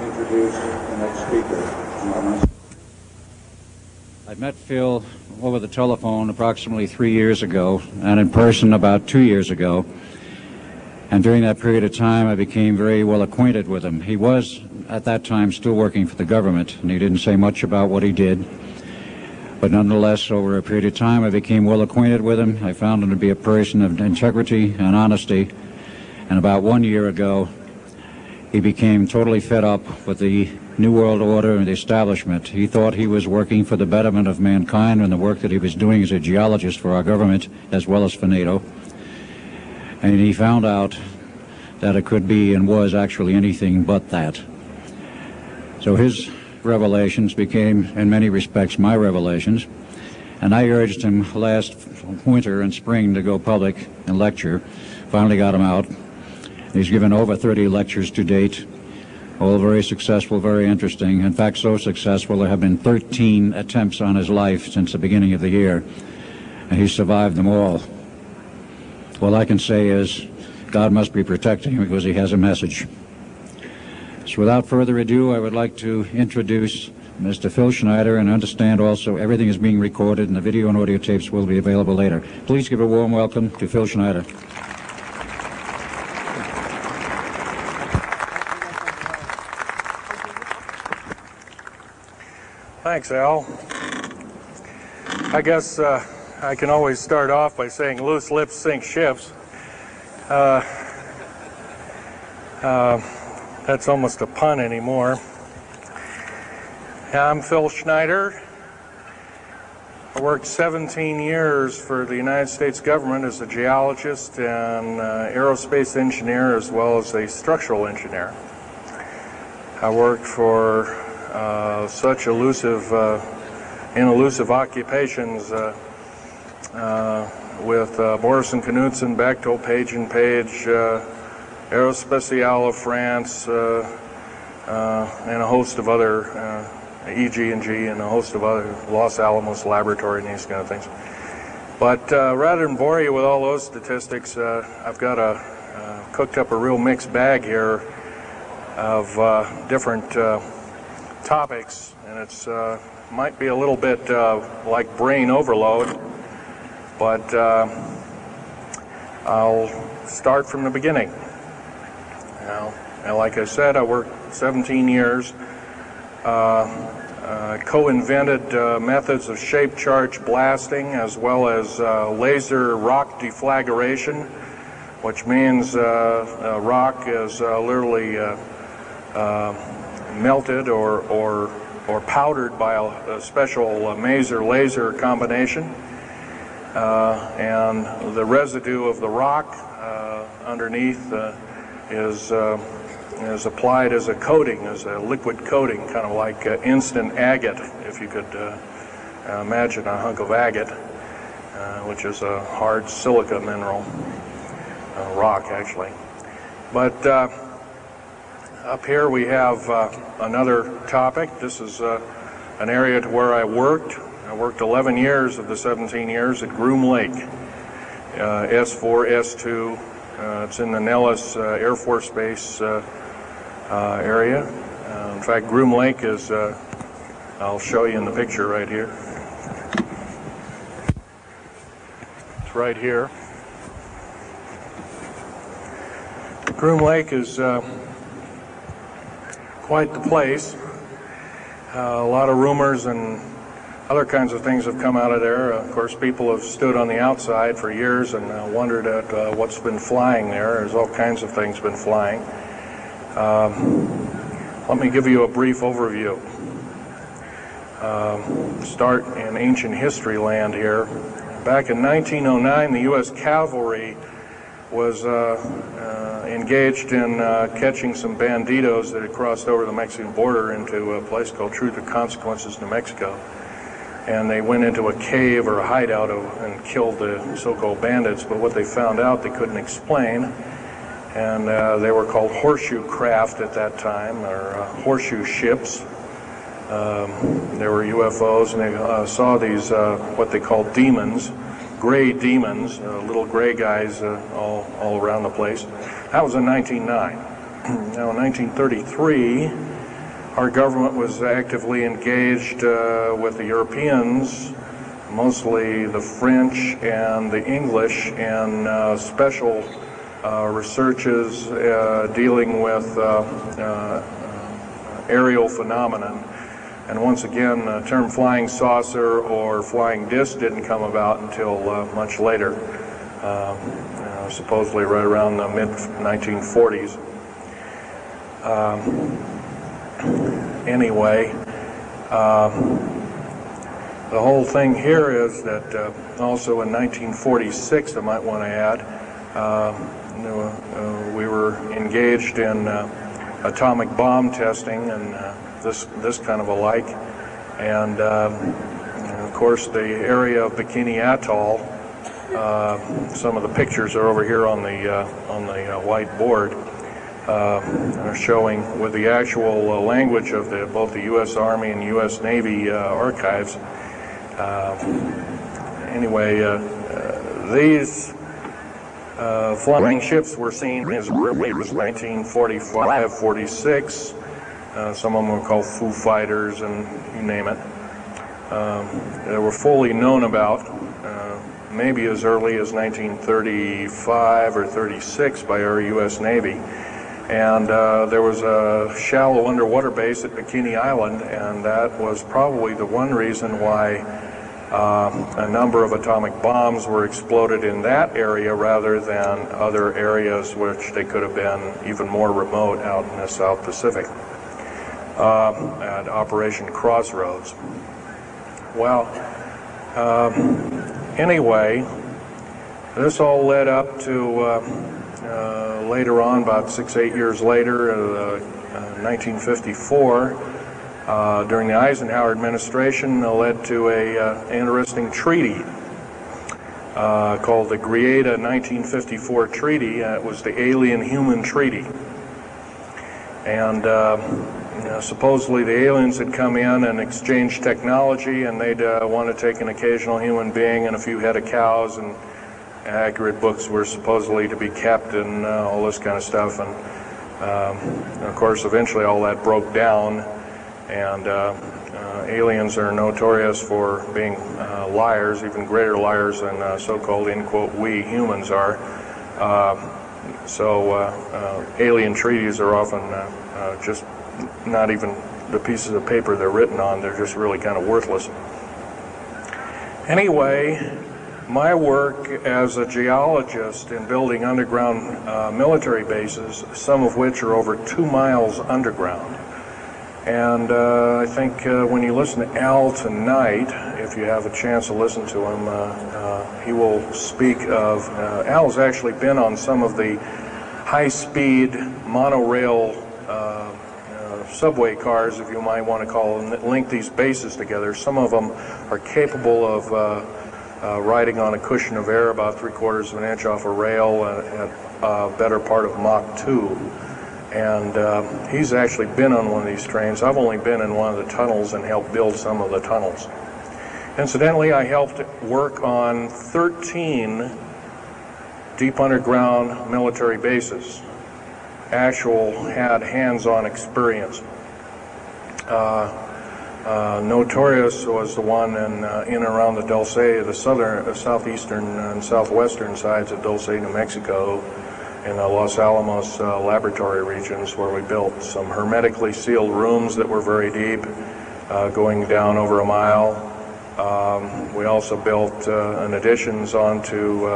introduce the next speaker. I met Phil over the telephone approximately 3 years ago, and in person about 2 years ago. And during that period of time, I became very well acquainted with him. He was, at that time, still working for the government, and he didn't say much about what he did. But nonetheless, over a period of time, I became well acquainted with him. I found him to be a person of integrity and honesty. And about 1 year ago, he became totally fed up with the New World Order and the establishment. He thought he was working for the betterment of mankind and the work that he was doing as a geologist for our government as well as for NATO. And he found out that it could be and was actually anything but that. So his revelations became, in many respects, my revelations. And I urged him last winter and spring to go public and lecture. Finally got him out. He's given over 30 lectures to date, all very successful, very interesting. In fact, so successful there have been 13 attempts on his life since the beginning of the year, and he's survived them all. All I can say is God must be protecting him because he has a message. So without further ado, I would like to introduce Mr. Phil Schneider, and understand also everything is being recorded and the video and audio tapes will be available later. Please give a warm welcome to Phil Schneider. Thanks, Al. I guess I can always start off by saying loose lips sink ships. That's almost a pun anymore. I'm Phil Schneider. I worked 17 years for the United States government as a geologist and aerospace engineer as well as a structural engineer. I worked for such elusive occupations with Morrison Knudsen, Bechtel, Page & Page, Aerospatiale of France, and a host of other, EG&G and a host of other, Los Alamos Laboratory and these kind of things. But rather than bore you with all those statistics, I've got cooked up a real mixed bag here of different topics, and it's might be a little bit like brain overload, but I'll start from the beginning. And like I said, I worked 17 years, co-invented methods of shape charge blasting as well as laser rock deflagration, which means rock is literally melted or powdered by a special Maser laser combination, and the residue of the rock underneath is applied as a coating, as a liquid coating, kind of like instant agate, if you could imagine a hunk of agate, which is a hard silica mineral, rock actually. But up here we have another topic. This is an area to where I worked. I worked 11 years of the 17 years at Groom Lake, S4, S2. It's in the Nellis Air Force Base area. In fact, Groom Lake is, I'll show you in the picture right here. It's right here. Groom Lake is quite the place. A lot of rumors and other kinds of things have come out of there. Of course, people have stood on the outside for years and wondered at what's been flying there. There's all kinds of things been flying. Let me give you a brief overview. Start in ancient history land here. Back in 1909, the U.S. cavalry was engaged in catching some banditos that had crossed over the Mexican border into a place called Truth or Consequences, New Mexico. And they went into a cave or a hideout and killed the so-called bandits, but what they found out they couldn't explain, and they were called horseshoe craft at that time, or horseshoe ships. There were UFOs, and they saw these, what they called demons, gray demons, little gray guys all around the place. That was in 1909. Now in 1933, Our government was actively engaged with the Europeans, mostly the French and the English, in special researches dealing with aerial phenomenon. And once again, the term flying saucer or flying disc didn't come about until much later, supposedly right around the mid-1940s. Anyway, the whole thing here is that also in 1946, I might want to add, we were engaged in atomic bomb testing and this kind of a like, and of course the area of Bikini Atoll. Some of the pictures are over here on the white board, showing with the actual language of both the U.S. Army and U.S. Navy archives. Anyway, these flying ships were seen as early as 1945, 46. Some of them were called Foo Fighters, and you name it. They were fully known about, maybe as early as 1935 or 36 by our U.S. Navy. And there was a shallow underwater base at Bikini Island, and that was probably the one reason why a number of atomic bombs were exploded in that area rather than other areas which they could have been even more remote out in the South Pacific at Operation Crossroads. Well, anyway, this all led up to later on, about 6-8 years later, 1954, during the Eisenhower administration, led to a interesting treaty called the Greada 1954 Treaty. It was the Alien-Human Treaty. And supposedly the aliens had come in and exchanged technology, and they'd want to take an occasional human being and a few head of cows, and accurate books were supposedly to be kept, and all this kind of stuff. And of course, eventually all that broke down, and aliens are notorious for being liars, even greater liars than so-called, in quote, we humans are. So alien treaties are often just not even the pieces of paper they're written on, they're just really kind of worthless. Anyway, my work as a geologist in building underground military bases, some of which are over 2 miles underground. And I think when you listen to Al tonight, if you have a chance to listen to him, he will speak of, Al's actually been on some of the high-speed monorail subway cars, if you might want to call them, that link these bases together. Some of them are capable of riding on a cushion of air about 3/4 of an inch off a rail at a better part of Mach 2. And he's actually been on one of these trains. I've only been in one of the tunnels and helped build some of the tunnels. Incidentally, I helped work on 13 deep underground military bases. Had hands-on experience. Notorious was the one in and around the Dulce, the southeastern and southwestern sides of Dulce, New Mexico, in the Los Alamos laboratory regions, where we built some hermetically sealed rooms that were very deep, going down over a mile. We also built additions onto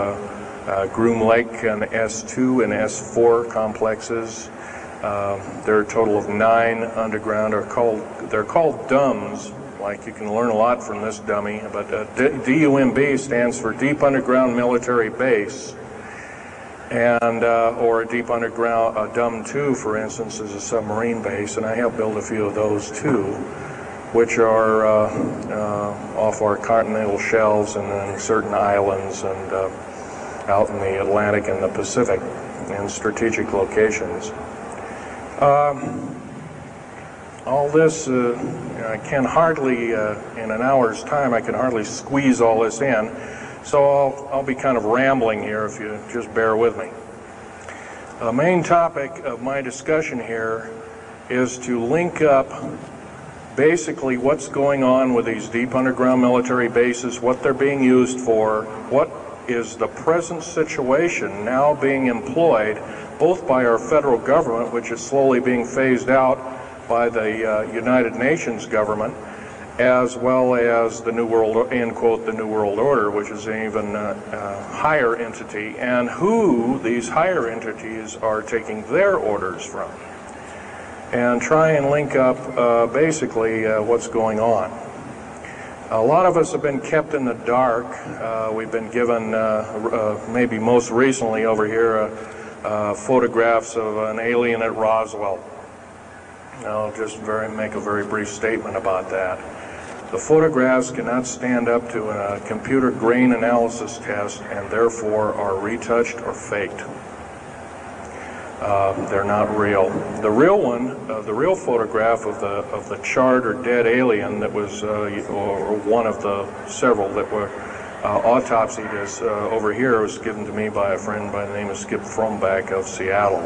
Groom Lake and S2 and S4 complexes. There are a total of 9 underground. They're called DUMBs. Like, you can learn a lot from this dummy, but DUMB stands for Deep Underground Military Base, and or a deep underground DUM2, for instance, is a submarine base, and I helped build a few of those too, which are off our continental shelves and then certain islands and out in the Atlantic and the Pacific in strategic locations. All this, I can hardly, in an hour's time, I can hardly squeeze all this in, so I'll be kind of rambling here if you just bear with me. The main topic of my discussion here is to link up basically what's going on with these deep underground military bases, what they're being used for, what is the present situation now being employed both by our federal government, which is slowly being phased out by the United Nations government, as well as the New World, end quote, the New World Order, which is an even higher entity, and who these higher entities are taking their orders from, and try and link up basically what's going on. A lot of us have been kept in the dark. We've been given, maybe most recently over here, photographs of an alien at Roswell. I'll just make a very brief statement about that. The photographs cannot stand up to a computer grain analysis test and therefore are retouched or faked. They're not real. The real one, the real photograph of the charred or dead alien that was, or one of the several that were autopsied, is over here, was given to me by a friend by the name of Skip Fromback of Seattle.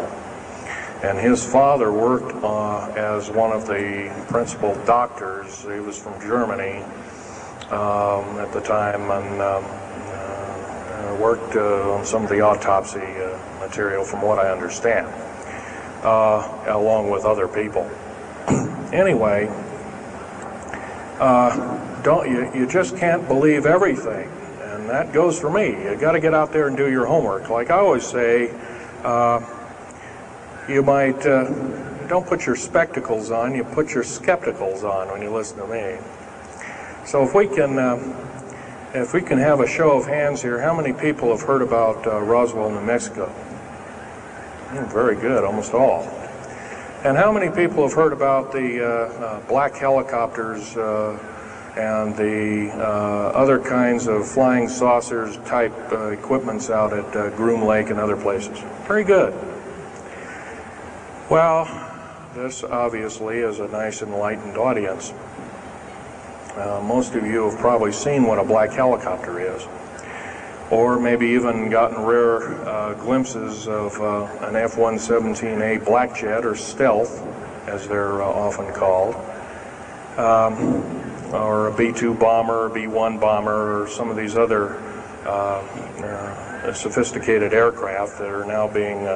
And his father worked as one of the principal doctors. He was from Germany at the time, and worked on some of the autopsy material, from what I understand, along with other people. Anyway, you just can't believe everything, and that goes for me. You got to get out there and do your homework. Like I always say, you might, don't put your spectacles on, you put your skepticals on when you listen to me. So if we can have a show of hands here, how many people have heard about Roswell, New Mexico? Very good, almost all. And how many people have heard about the black helicopters and the other kinds of flying saucers type equipments out at Groom Lake and other places? Very good. Well, this obviously is a nice enlightened audience. Most of you have probably seen what a black helicopter is, or maybe even gotten rare glimpses of an F-117A Black Jet, or Stealth, as they're often called, or a B-2 bomber, B-1 bomber, or some of these other sophisticated aircraft that are now being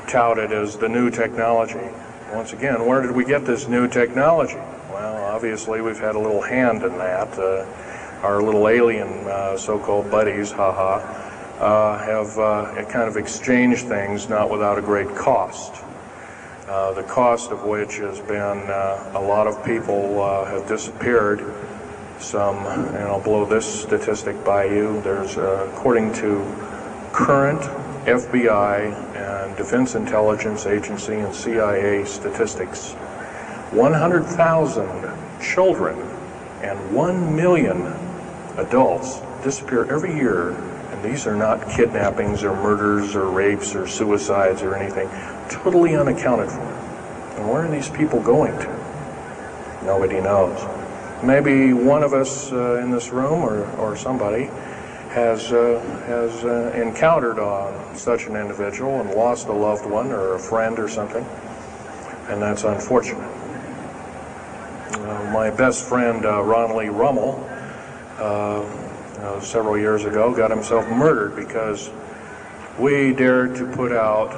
touted as the new technology. Once again, where did we get this new technology? Well, obviously we've had a little hand in that. Our little alien so-called buddies, have kind of exchanged things, not without a great cost. The cost of which has been a lot of people have disappeared. Some, and I'll blow this statistic by you, there's, according to current FBI and Defense Intelligence Agency and CIA statistics, 100,000 children and 1 million adults disappear every year, and these are not kidnappings or murders or rapes or suicides or anything, totally unaccounted for. And where are these people going to? Nobody knows. Maybe one of us in this room or somebody has encountered such an individual and lost a loved one or a friend or something, and that's unfortunate. My best friend, Ron Lee Rummel, several years ago, got himself murdered because we dared to put out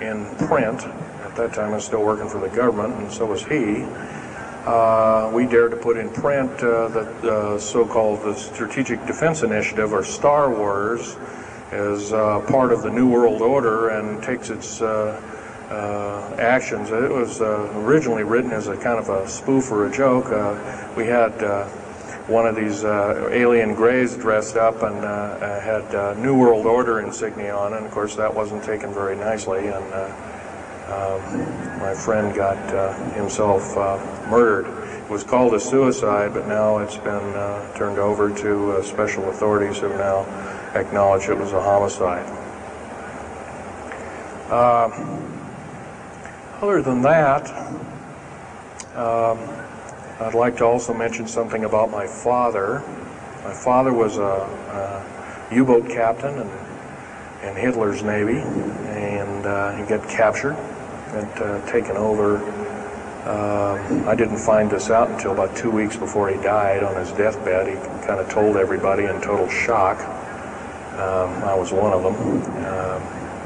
in print, at that time I was still working for the government, and so was he, we dared to put in print the so-called the Strategic Defense Initiative, or Star Wars, as part of the New World Order, and takes its actions. It was originally written as a kind of a spoof or a joke. We had one of these alien greys dressed up and had New World Order insignia on, and of course that wasn't taken very nicely, and my friend got himself murdered. It was called a suicide, but now it's been turned over to special authorities who now acknowledge it was a homicide. Other than that, I'd like to also mention something about my father. My father was a U-boat captain in Hitler's Navy, and he got captured had taken over. I didn't find this out until about 2 weeks before he died on his deathbed. He kind of told everybody in total shock. I was one of them.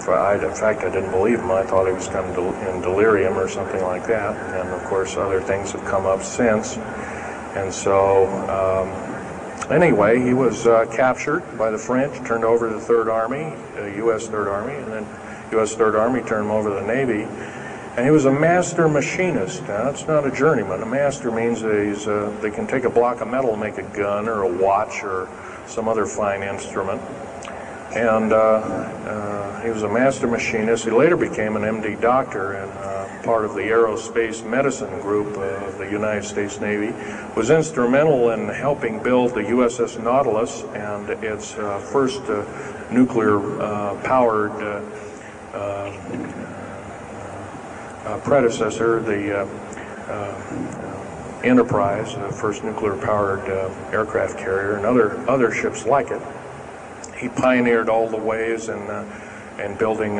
In fact, I didn't believe him. I thought he was kind of in delirium or something like that. And of course, other things have come up since. And so, anyway, he was captured by the French, turned over to the Third Army, U.S. Third Army, and then U.S. Third Army turned him over to the Navy. And he was a master machinist. Now, that's not a journeyman. A master means that they can take a block of metal and make a gun or a watch or some other fine instrument. And he was a master machinist. He later became an MD doctor and part of the aerospace medicine group of the United States Navy. Was instrumental in helping build the USS Nautilus and its first nuclear-powered predecessor, the Enterprise, the first nuclear-powered aircraft carrier, and other ships like it. He pioneered all the ways in building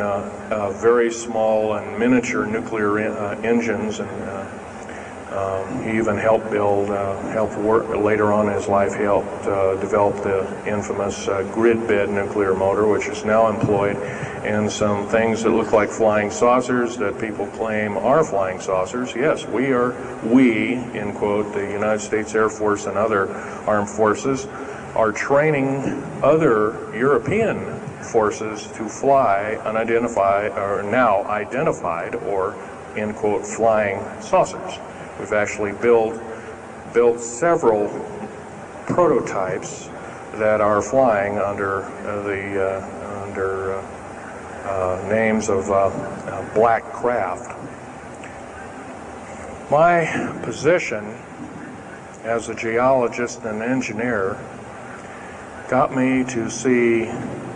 very small and miniature nuclear engines, and he even helped build, later on in his life, he helped develop the infamous grid bed nuclear motor, which is now employed in some things that look like flying saucers that people claim are flying saucers. Yes, we, in quote, the United States Air Force and other armed forces, are training other European forces to fly unidentified, or now identified, or, in quote, flying saucers. We've actually built several prototypes that are flying under names of black craft. My position as a geologist and engineer got me to see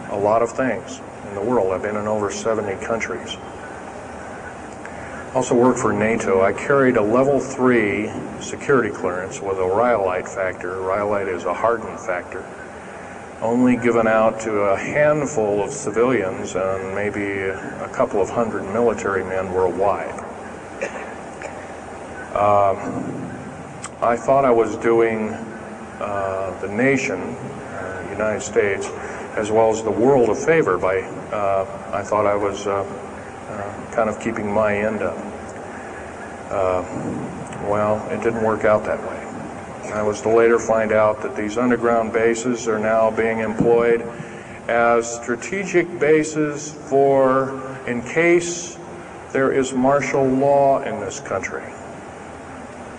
a lot of things in the world. I've been in over 70 countries. Also worked for NATO. I carried a level 3 security clearance with a rhyolite factor. Rhyolite is a hardened factor, only given out to a handful of civilians and maybe a couple of hundred military men worldwide. I thought I was doing the nation, United States, as well as the world a favor by, I thought I was kind of keeping my end up. Well, it didn't work out that way. I was to later find out that these underground bases are now being employed as strategic bases for, in case there is martial law in this country.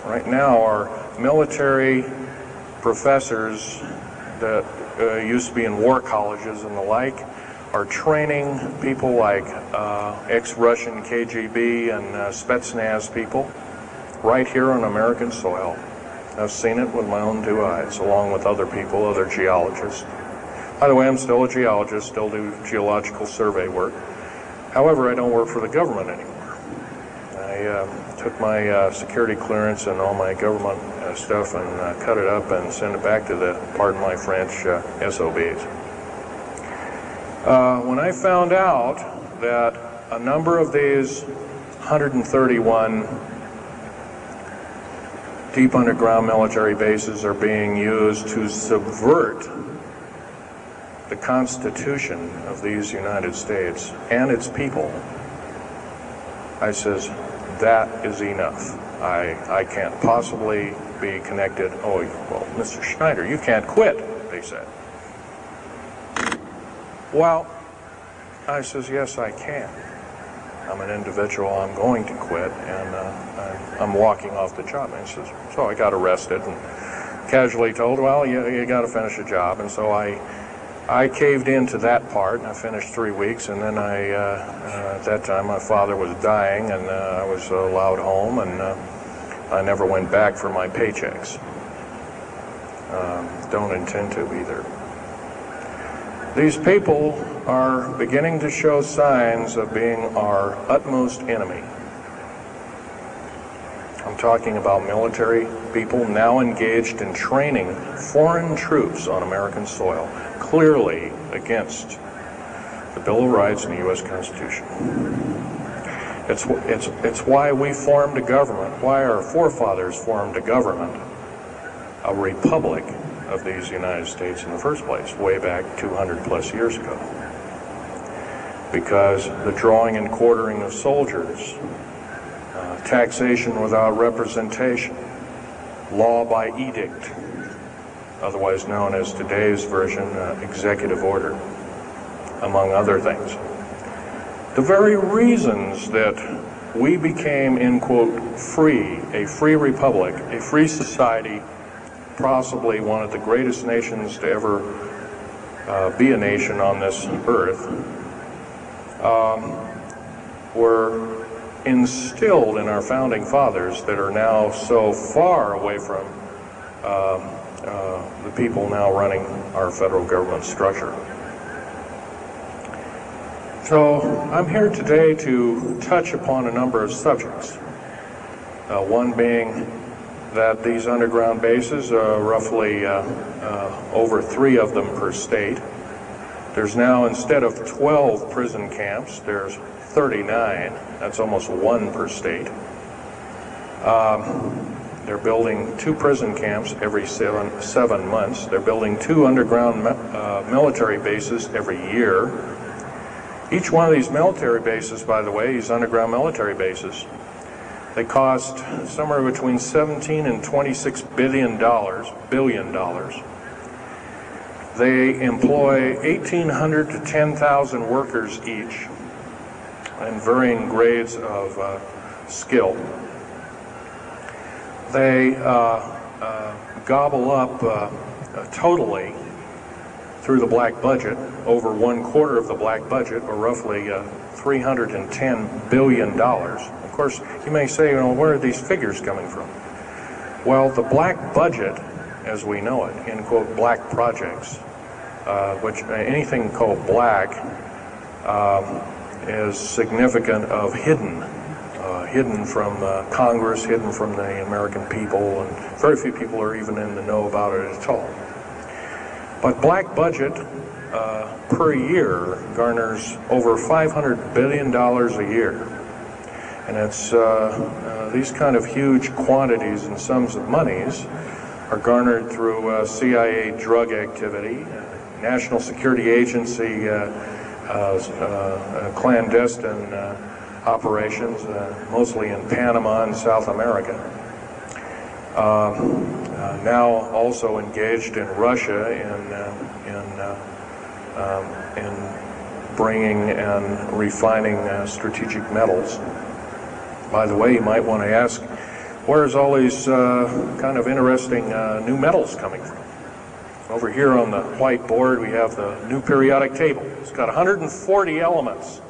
Right now, our military professors that used to be in war colleges and the like are training people like ex-Russian KGB and Spetsnaz people right here on American soil. I've seen it with my own 2 eyes, along with other people, other geologists. By the way, I'm still a geologist, still do geological survey work. However, I don't work for the government anymore. I took my security clearance and all my government stuff and cut it up and sent it back to the, pardon my French, SOBs. When I found out that a number of these 131 deep underground military bases are being used to subvert the Constitution of these United States and its people, I says, that is enough. I can't possibly be connected. Oh, well, Mr. Schneider, you can't quit, they said. Well, I says, yes, I can. I'm an individual, I'm going to quit, and I'm walking off the job. And he says, so I got arrested and casually told, well, you got to finish a job. And so I caved into that part, and I finished 3 weeks, and then at that time, my father was dying, and I was allowed home, and I never went back for my paychecks. Don't intend to either. These people are beginning to show signs of being our utmost enemy. I'm talking about military people now engaged in training foreign troops on American soil, clearly against the Bill of Rights and the U.S. Constitution. It's why we formed a government, why our forefathers formed a government, a republic of these United States in the first place, way back 200 plus years ago. Because the drawing and quartering of soldiers, taxation without representation, law by edict, otherwise known as today's version, executive order, among other things. The very reasons that we became, in quote, free, a free republic, a free society, possibly one of the greatest nations to ever be a nation on this earth, were instilled in our founding fathers that are now so far away from the people now running our federal government structure. So I'm here today to touch upon a number of subjects. One being that these underground bases are roughly over 3 of them per state. There's now, instead of 12 prison camps, there's 39. That's almost 1 per state. They're building 2 prison camps every 7 months. They're building 2 underground military bases every year. Each one of these military bases, by the way, these underground military bases, they cost somewhere between $17 and $26 billion. They employ 1,800 to 10,000 workers each in varying grades of skill. They gobble up totally through the black budget, over 1/4 of the black budget, or roughly $310 billion. Of course, you may say, well, where are these figures coming from? Well, the black budget, as we know it, in quote, black projects, which anything called black is significant of hidden from Congress, hidden from the American people, and very few people are even in the know about it at all. But black budget per year garners over $500 billion a year. And it's these kind of huge quantities and sums of monies are garnered through CIA drug activity, National Security Agency clandestine operations, mostly in Panama and South America. Now also engaged in Russia in bringing and refining strategic metals. By the way, you might want to ask, where's all these kind of interesting new metals coming from? Over here on the whiteboard we have the new periodic table. It's got 140 elements.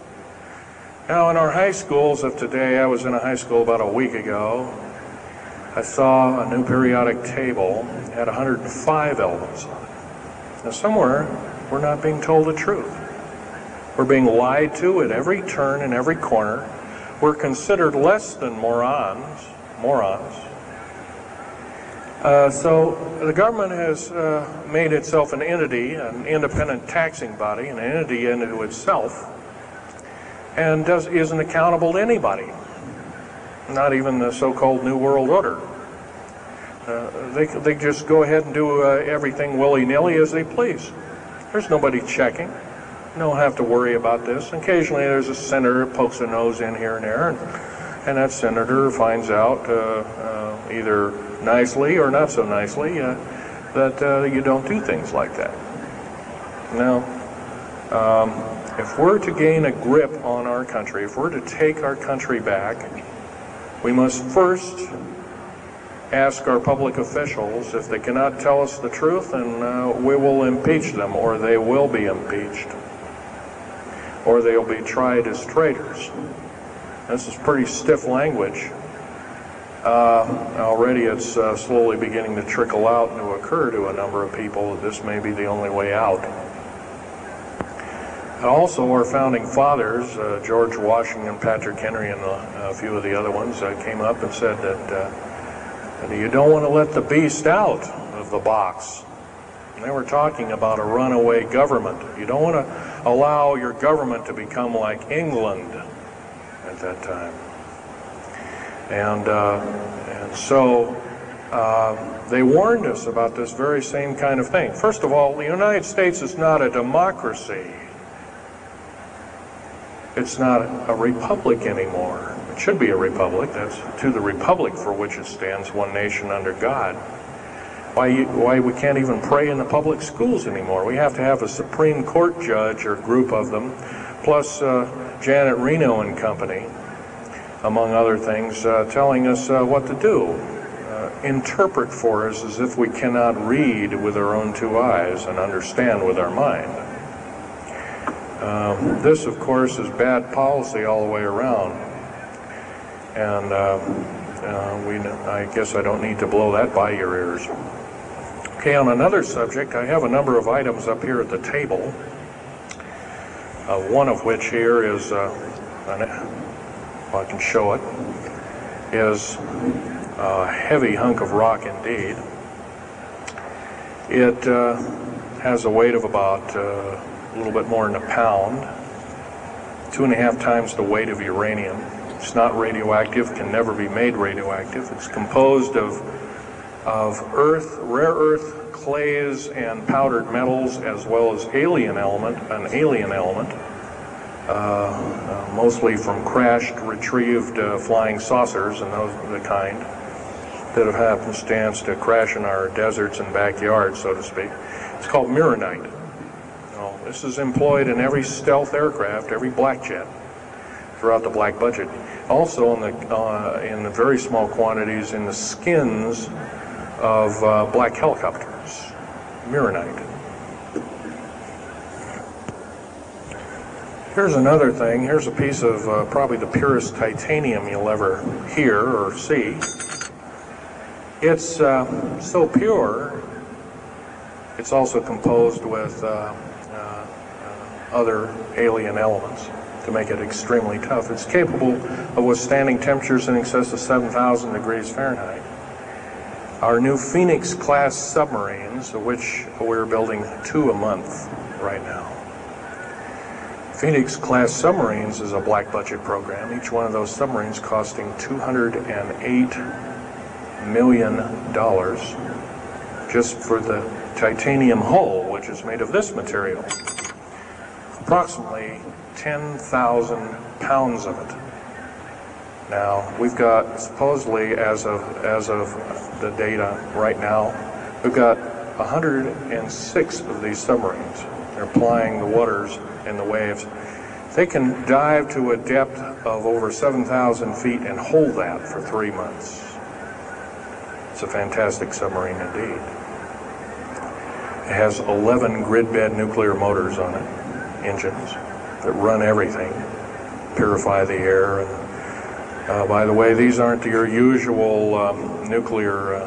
Now in our high schools of today, I was in a high school about a week ago, I saw a new periodic table had 105 elements on it. Now somewhere we're not being told the truth. We're being lied to at every turn and every corner. We're considered less than morons. So the government has made itself an entity, an independent taxing body, an entity into itself, and isn't accountable to anybody, not even the so-called New World Order. They just go ahead and do everything willy-nilly as they please. There's nobody checking. You don't have to worry about this. Occasionally there's a senator who pokes a nose in here and there, and that senator finds out either nicely or not so nicely that you don't do things like that. Now, if we're to gain a grip on our country, if we're to take our country back, we must first ask our public officials if they cannot tell us the truth, and we will impeach them, or they will be impeached, or they'll be tried as traitors. This is pretty stiff language. Already it's slowly beginning to trickle out and to occur to a number of people that this may be the only way out. And also our founding fathers, George Washington, Patrick Henry, and a few of the other ones came up and said that you don't want to let the beast out of the box. And they were talking about a runaway government. You don't want to allow your government to become like England. at that time. And so they warned us about this very same kind of thing. First of all, the United States is not a democracy. It's not a republic anymore. It should be a republic. That's to the republic for which it stands, one nation under God. Why we can't even pray in the public schools anymore. We have to have a Supreme Court judge or group of them, plus Janet Reno and company, among other things, telling us what to do. Interpret for us as if we cannot read with our own two eyes and understand with our mind. This, of course, is bad policy all the way around. And I guess I don't need to blow that by your ears. Okay, on another subject, I have a number of items up here at the table. One of which here is, if I can show it, is a heavy hunk of rock indeed. It has a weight of about a little bit more than a pound, 2.5 times the weight of uranium. It's not radioactive, can never be made radioactive. It's composed of earth, rare earth, clays, and powdered metals, as well as an alien element, mostly from crashed, retrieved flying saucers and those of the kind that have happenstance to crash in our deserts and backyards, so to speak. It's called mironite. This is employed in every stealth aircraft, every black jet throughout the black budget. Also in the very small quantities in the skins of black helicopters. Mironite. Here's another thing. Here's a piece of probably the purest titanium you'll ever hear or see. It's so pure, it's also composed with other alien elements to make it extremely tough. It's capable of withstanding temperatures in excess of 7,000 degrees Fahrenheit. Our new Phoenix-class submarines, of which we're building 2 a month right now. Phoenix-class submarines is a black budget program. Each one of those submarines costing $208 million just for the titanium hull, which is made of this material. Approximately 10,000 pounds of it. Now, we've got, supposedly, as of the data right now, we've got 106 of these submarines. They're plying the waters and the waves. They can dive to a depth of over 7,000 feet and hold that for 3 months. It's a fantastic submarine indeed. It has 11 grid-bed nuclear motors on it, engines, that run everything, purify the air. And, by the way, these aren't your usual nuclear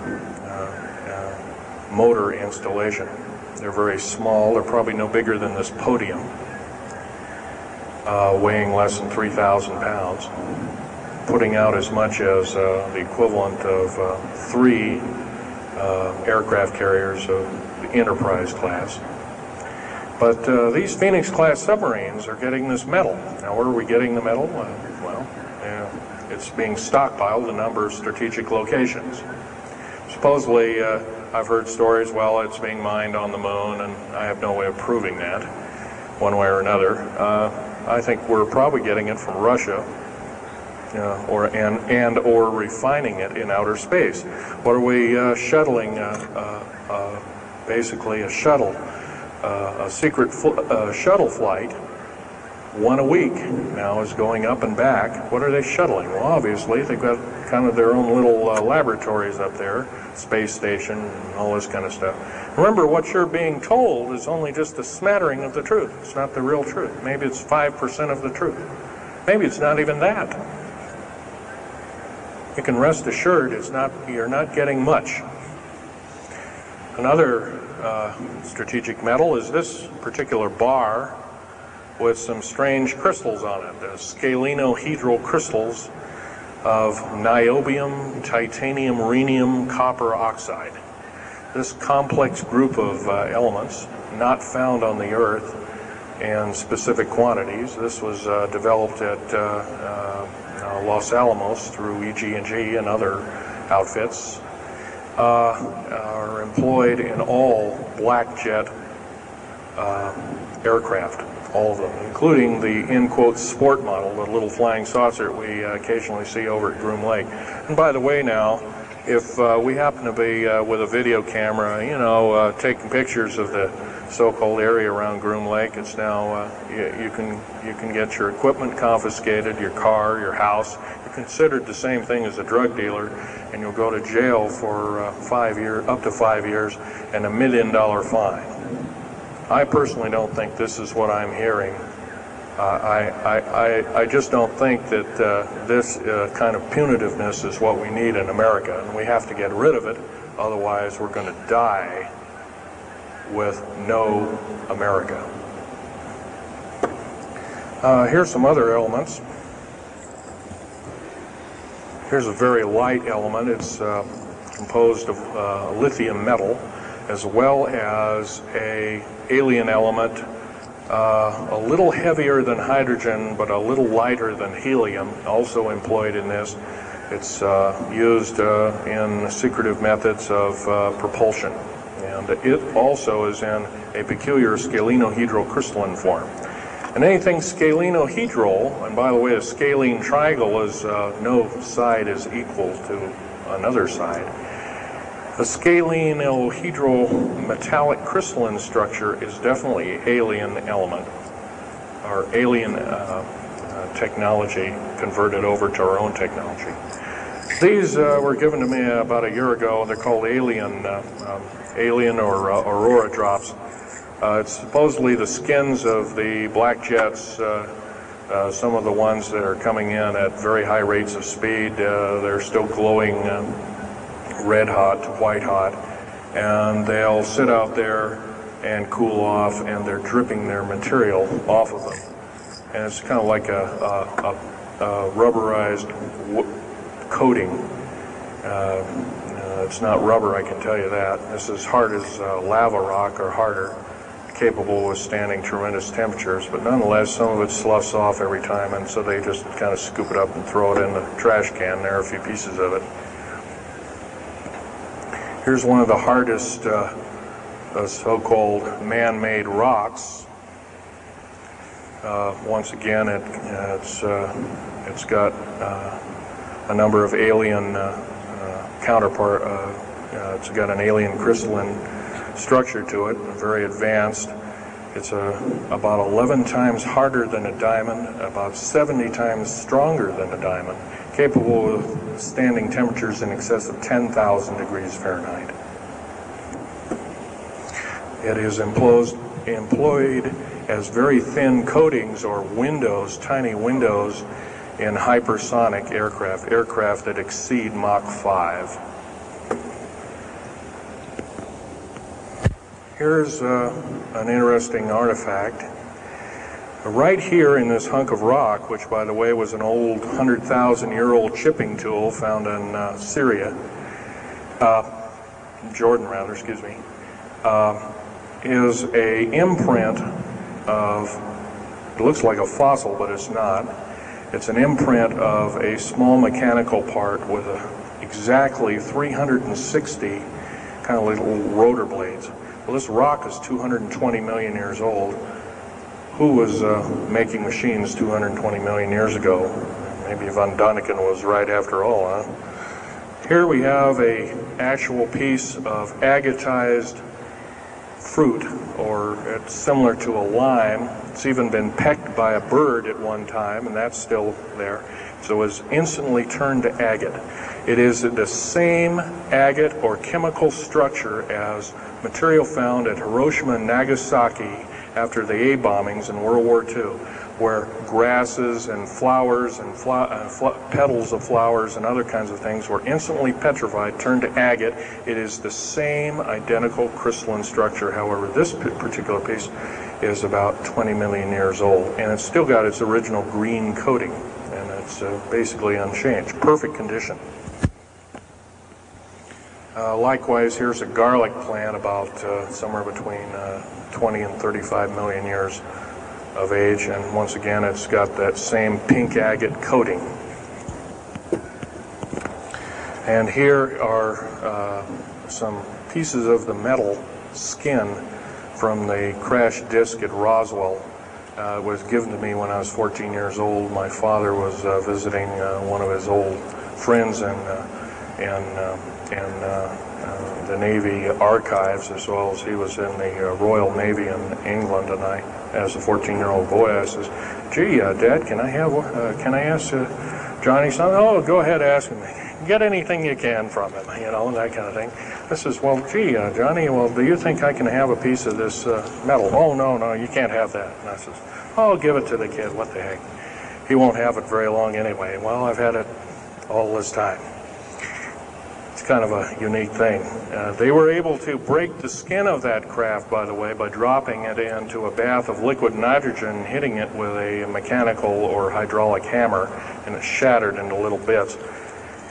motor installation. They're very small. They're probably no bigger than this podium, weighing less than 3,000 pounds, putting out as much as the equivalent of 3 aircraft carriers of the Enterprise class. But these Phoenix-class submarines are getting this metal. Now, where are we getting the metal? It's being stockpiled in a number of strategic locations. Supposedly, I've heard stories, well, it's being mined on the moon, and I have no way of proving that, one way or another. I think we're probably getting it from Russia, or refining it in outer space. What are we shuttling? Basically, a shuttle, a secret shuttle flight. 1 a week now is going up and back. What are they shuttling? Well, obviously, they've got kind of their own little laboratories up there, space station, and all this kind of stuff. Remember, what you're being told is only just a smattering of the truth. It's not the real truth. Maybe it's 5% of the truth. Maybe it's not even that. You can rest assured you're not getting much. Another strategic metal is this particular bar with some strange crystals on it, scalenohedral crystals of niobium, titanium, rhenium, copper oxide. This complex group of elements, not found on the Earth, in specific quantities. This was developed at Los Alamos through EG&G and other outfits. Are employed in all black jet aircraft, all of them, including the, in quotes, sport model, the little flying saucer we occasionally see over at Groom Lake. And by the way now, if we happen to be with a video camera, you know, taking pictures of the so-called area around Groom Lake, it's now, you can get your equipment confiscated, your car, your house. You're considered the same thing as a drug dealer, and you'll go to jail for 5 years, up to 5 years, and $1 million fine. I personally don't think this is what I'm hearing. I just don't think that this kind of punitiveness is what we need in America, and we have to get rid of it, otherwise we're going to die with no America. Here's some other elements. Here's a very light element. It's composed of lithium metal, as well as an alien element, a little heavier than hydrogen, but a little lighter than helium, also employed in this. It's used in secretive methods of propulsion. And it also is in a peculiar scalenohedral crystalline form. And anything scalenohedral, and by the way, a scalene triangle is no side is equal to another side. A scalenohedral metallic crystalline structure is definitely an alien element, or alien technology converted over to our own technology. These were given to me about a year ago. They're called alien or aurora drops. It's supposedly the skins of the black jets, some of the ones that are coming in at very high rates of speed. They're still glowing red hot to white hot, and they'll sit out there and cool off, and they're dripping their material off of them. And it's kind of like a rubberized coating. It's not rubber, I can tell you that. It's as hard as lava rock or harder, capable of withstanding tremendous temperatures, but nonetheless some of it sloughs off every time, and so they just kind of scoop it up and throw it in the trash can. There are a few pieces of it. Here's one of the hardest so-called man-made rocks. Once again, it's got a number of alien counterpart. It's got an alien crystalline structure to it, very advanced. It's about 11 times harder than a diamond, about 70 times stronger than a diamond, capable of standing temperatures in excess of 10,000 degrees Fahrenheit. It is employed as very thin coatings or windows, tiny windows, in hypersonic aircraft that exceed Mach 5. Here's an interesting artifact. Right here in this hunk of rock, which by the way was an old 100,000-year-old chipping tool found in Jordan rather, excuse me, is a imprint of, it looks like a fossil, but it's not. It's an imprint of a small mechanical part with exactly 360 kind of little rotor blades. Well, this rock is 220 million years old. Who was making machines 220 million years ago? Maybe von Däniken was right after all, huh? Here we have an actual piece of agatized fruit, or it's similar to a lime. It's even been pecked by a bird at one time, and that's still there. So it was instantly turned to agate. It is the same agate or chemical structure as material found at Hiroshima and Nagasaki after the A bombings in World War II, where grasses and flowers and petals of flowers and other kinds of things were instantly petrified, turned to agate. It is the same identical crystalline structure. However, this particular piece is about 20 million years old, and it's still got its original green coating, and it's basically unchanged, perfect condition. Likewise, here's a garlic plant about somewhere between 20 and 35 million years of age, and once again it's got that same pink agate coating. And here are some pieces of the metal skin from the crash disk at Roswell. It was given to me when I was 14 years old. My father was visiting one of his old friends in the Navy archives, as well as he was in the Royal Navy in England. And I, as a 14-year-old boy, I says, "Gee, Dad, can I ask Johnny something?" "Oh, go ahead, ask him. Get anything you can from him," you know, that kind of thing. I says, "Well, gee, Johnny, well, do you think I can have a piece of this metal?" "Oh, no, you can't have that." And I says, "Oh, give it to the kid. What the heck? He won't have it very long anyway." Well, I've had it all this time. It's kind of a unique thing. They were able to break the skin of that craft, by the way, by dropping it into a bath of liquid nitrogen, hitting it with a mechanical or hydraulic hammer, and it shattered into little bits.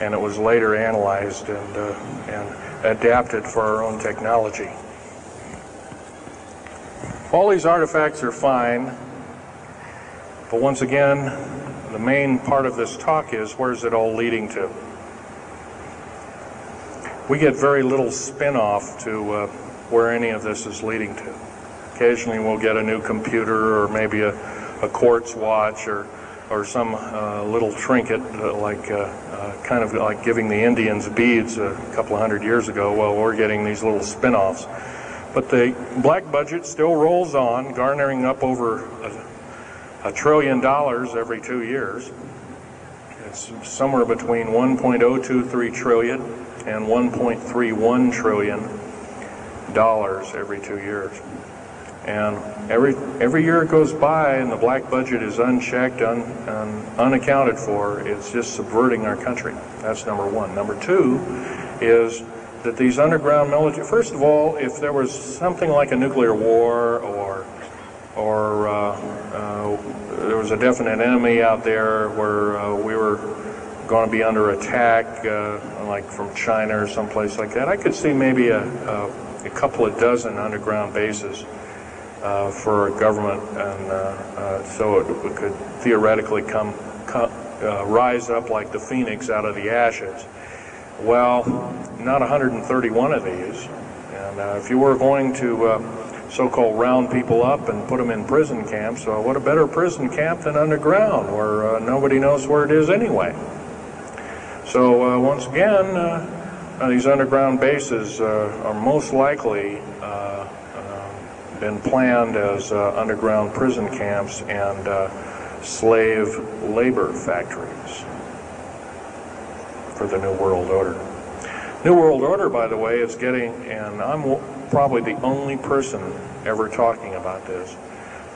And it was later analyzed and adapted for our own technology. All these artifacts are fine, but once again, the main part of this talk is, where's it all leading to? We get very little spin-off to where any of this is leading to. Occasionally we'll get a new computer, or maybe a quartz watch, or some little trinket kind of like giving the Indians beads a couple of hundred years ago. Well, we're getting these little spin-offs. But the black budget still rolls on, garnering up over $1 trillion every 2 years. It's somewhere between 1.023 trillion and 1.31 trillion dollars every 2 years. And every year it goes by and the black budget is unchecked, unaccounted for, it's just subverting our country. That's number one. Number two is that these underground military, first of all, if there was something like a nuclear war or there was a definite enemy out there where we were going to be under attack, like from China or someplace like that, I could see maybe a couple of dozen underground bases for a government, and so it could theoretically rise up like the phoenix out of the ashes. Well, not 131 of these, and if you were going to so-called round people up and put them in prison camps, what a better prison camp than underground, where nobody knows where it is anyway. So once again, these underground bases are most likely been planned as underground prison camps and slave labor factories for the New World Order. New World Order, by the way, is getting, and I'm probably the only person ever talking about this,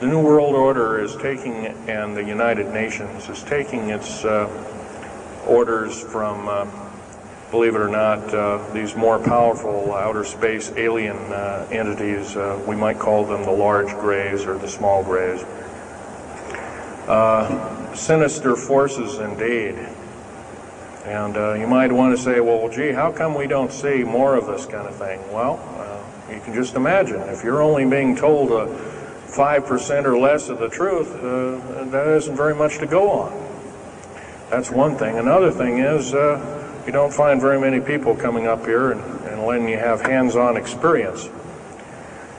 the New World Order is taking, and the United Nations is taking its orders from, believe it or not, these more powerful outer space alien entities. We might call them the large grays or the small grays. Sinister forces indeed. And you might want to say, well, gee, how come we don't see more of this kind of thing? Well, you can just imagine. If you're only being told 5% or less of the truth, that isn't very much to go on. That's one thing. Another thing is, you don't find very many people coming up here and letting you have hands-on experience.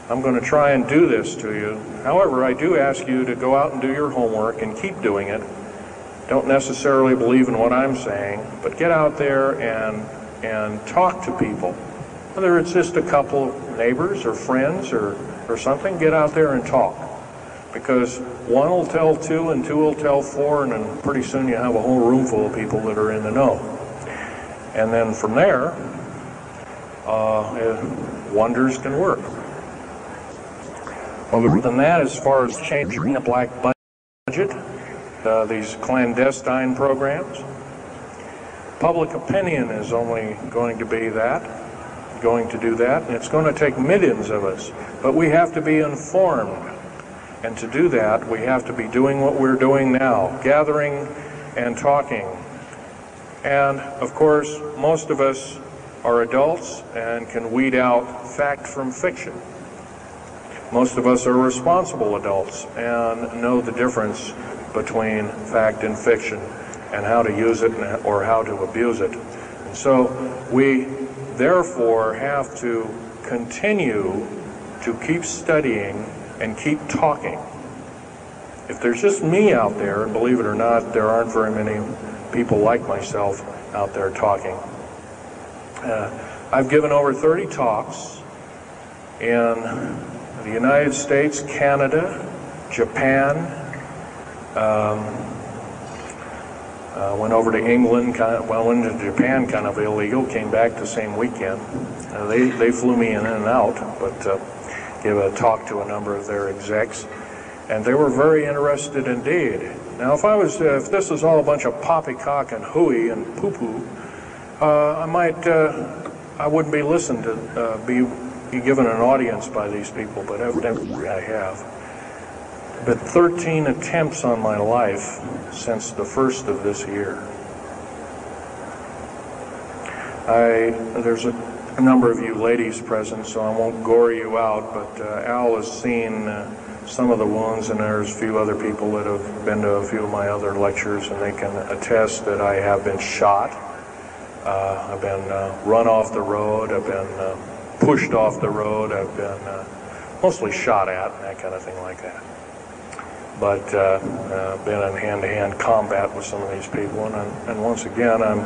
I'm going to try and do this to you. However, I do ask you to go out and do your homework and keep doing it. Don't necessarily believe in what I'm saying, but get out there and talk to people. Whether it's just a couple of neighbors or friends or something, get out there and talk. Because one will tell two and two will tell four, and then pretty soon you have a whole room full of people that are in the know. And then from there, wonders can work. Other than that, as far as changing the black budget, these clandestine programs, public opinion is only going to do that, and it's going to take millions of us. But we have to be informed. And to do that, we have to be doing what we're doing now, gathering and talking. And, of course, most of us are adults and can weed out fact from fiction. Most of us are responsible adults and know the difference between fact and fiction and how to use it or how to abuse it. And so we therefore have to continue to keep studying and keep talking. If there's just me out there, and believe it or not, there aren't very many people like myself out there talking. I've given over 30 talks in the United States, Canada, Japan, went over to England, went to Japan kind of illegal, came back the same weekend. They flew me in and out, but gave a talk to a number of their execs, and they were very interested indeed. Now, if this was all a bunch of poppycock and hooey and poo-poo, I wouldn't be listened to, be given an audience by these people, but evidently I have. But 13 attempts on my life since the first of this year. There's a number of you ladies present, so I won't gore you out, but Al has seen some of the wounds, and there's a few other people that have been to a few of my other lectures, and they can attest that I have been shot. I've been run off the road, I've been pushed off the road, I've been mostly shot at, and that kind of thing like that. But been in hand-to-hand combat with some of these people, and once again, I'm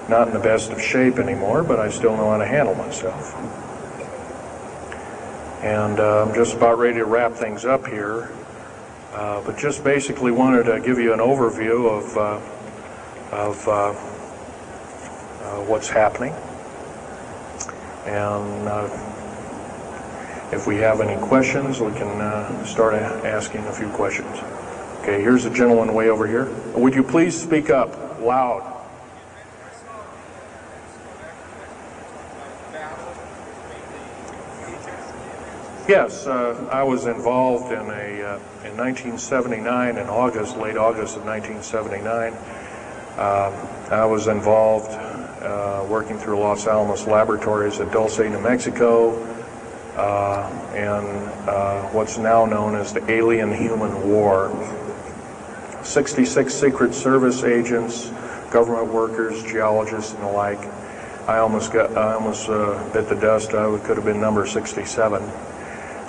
not in the best of shape anymore, but I still know how to handle myself. And I'm just about ready to wrap things up here, but just basically wanted to give you an overview of what's happening. And if we have any questions, we can start asking a few questions. Okay, here's a gentleman way over here. Would you please speak up loud? Yes, I was involved in in 1979, in August, late August of 1979. I was involved working through Los Alamos Laboratories at Dulce, New Mexico, and what's now known as the Alien-Human War. 66 Secret Service agents, government workers, geologists, and the like. I almost bit the dust. I could have been number 67.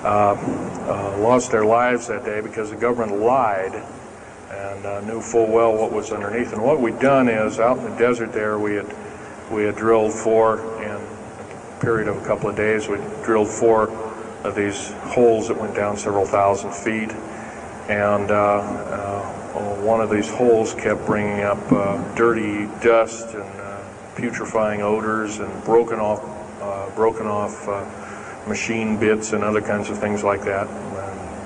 Lost their lives that day because the government lied and knew full well what was underneath. And what we'd done is, out in the desert there, we had drilled in a period of a couple of days, we drilled 4 of these holes that went down several thousand feet. And one of these holes kept bringing up dirty dust and putrefying odors and broken off machine bits and other kinds of things like that.